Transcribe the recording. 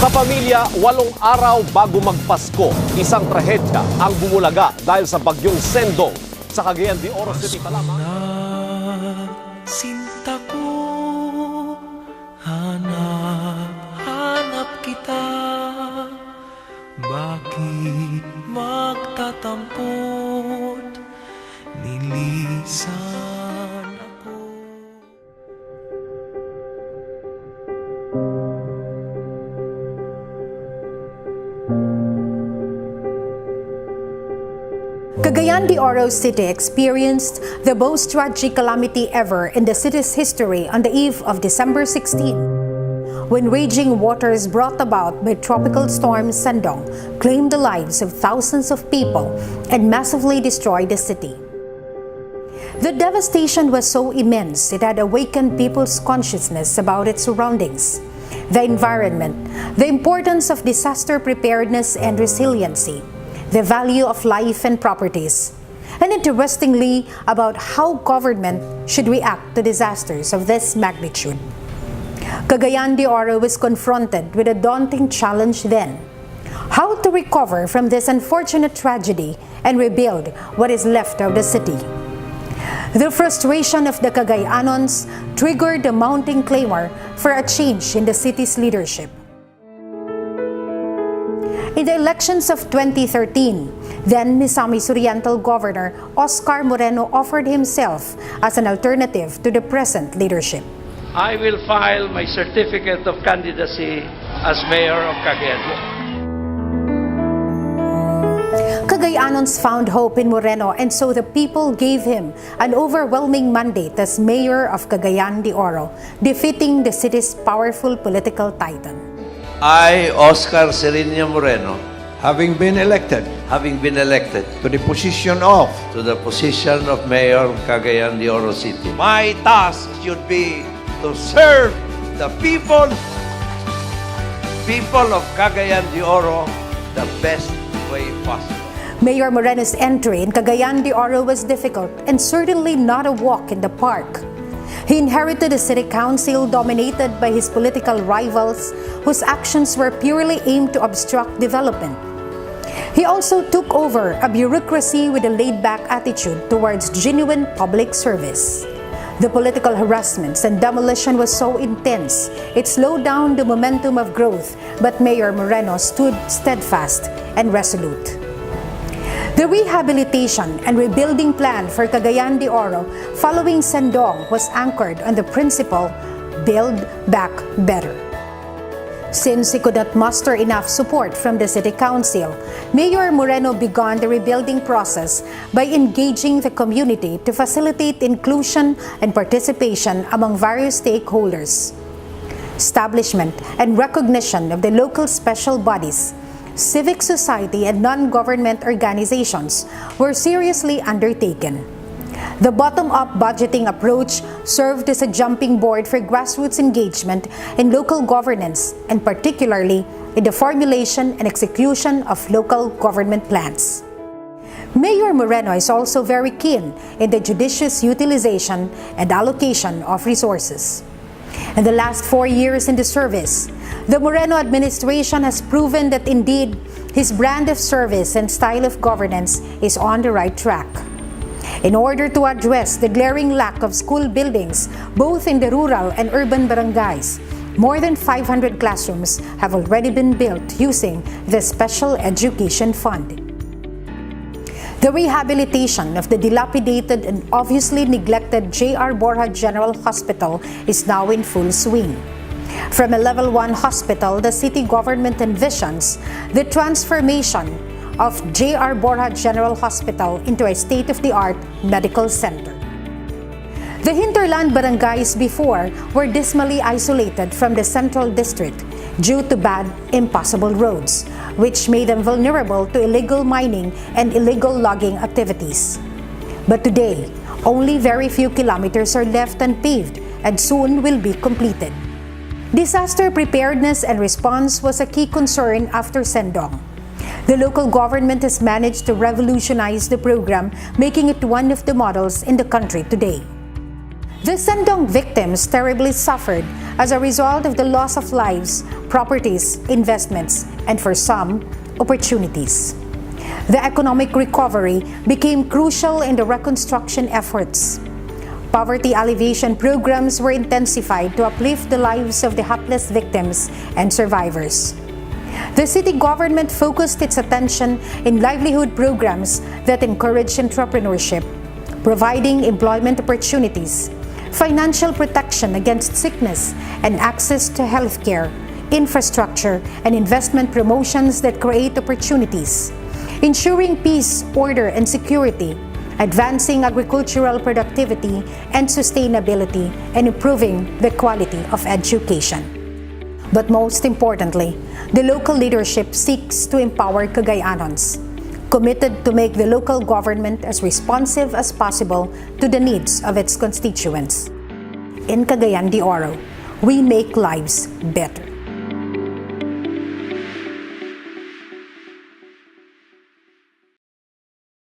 Kapamilya, 8 araw bago magpasko, isang trahedya ang bumulaga dahil sa bagyong Sendong sa Cagayan de Oro City pa lamang. Sinta ko, hanap kita. Bakit magtatampot, nilisan ako. Cagayan de Oro City experienced the most tragic calamity ever in the city's history on the eve of December 16, when raging waters brought about by tropical storm Sendong claimed the lives of thousands of people and massively destroyed the city. The devastation was so immense it had awakened people's consciousness about its surroundings, the environment, the importance of disaster preparedness and resiliency, the value of life and properties, and interestingly, about how government should react to disasters of this magnitude. Cagayan de Oro was confronted with a daunting challenge then: how to recover from this unfortunate tragedy and rebuild what is left of the city. The frustration of the Cagayanons triggered a mounting clamor for a change in the city's leadership. In the elections of 2013, then Misamis Oriental Governor Oscar Moreno offered himself as an alternative to the present leadership. I will file my certificate of candidacy as mayor of Cagayan. Cagayanons found hope in Moreno, and so the people gave him an overwhelming mandate as mayor of Cagayan de Oro, defeating the city's powerful political titan. I, Oscar Serino Moreno, having been elected to the position the position of Mayor of Cagayan de Oro City, my task should be to serve the people of Cagayan de Oro the best way possible. Mayor Moreno's entry in Cagayan de Oro was difficult and certainly not a walk in the park. He inherited a city council dominated by his political rivals, whose actions were purely aimed to obstruct development. He also took over a bureaucracy with a laid-back attitude towards genuine public service. The political harassments and demolition was so intense, it slowed down the momentum of growth, but Mayor Moreno stood steadfast and resolute. The rehabilitation and rebuilding plan for Cagayan de Oro following Sendong was anchored on the principle, build back better. Since he could not muster enough support from the City Council, Mayor Moreno began the rebuilding process by engaging the community to facilitate inclusion and participation among various stakeholders. Establishment and recognition of the local special bodies, civic society, and non-government organizations were seriously undertaken. The bottom-up budgeting approach served as a jumping board for grassroots engagement in local governance, and particularly in the formulation and execution of local government plans. Mayor Moreno is also very keen in the judicious utilization and allocation of resources. In the last 4 years in the service, the Moreno administration has proven that indeed his brand of service and style of governance is on the right track. In order to address the glaring lack of school buildings both in the rural and urban barangays, more than 500 classrooms have already been built using the Special Education Fund. The rehabilitation of the dilapidated and obviously neglected J.R. Borja General Hospital is now in full swing. From a Level 1 hospital, the city government envisions the transformation of J.R. Borja General Hospital into a state-of-the-art medical center. The hinterland barangays before were dismally isolated from the central district due to bad, impassable roads, which made them vulnerable to illegal mining and illegal logging activities. But today, only very few kilometers are left unpaved and soon will be completed. Disaster preparedness and response was a key concern after Sendong. The local government has managed to revolutionize the program, making it one of the models in the country today. The Sendong victims terribly suffered as a result of the loss of lives, properties, investments, and for some, opportunities. The economic recovery became crucial in the reconstruction efforts. Poverty alleviation programs were intensified to uplift the lives of the hapless victims and survivors. The city government focused its attention in livelihood programs that encourage entrepreneurship, providing employment opportunities, financial protection against sickness, and access to healthcare, infrastructure, and investment promotions that create opportunities, ensuring peace, order, and security, advancing agricultural productivity and sustainability, and improving the quality of education. But most importantly, the local leadership seeks to empower Cagayanons, committed to make the local government as responsive as possible to the needs of its constituents. In Cagayan de Oro, we make lives better.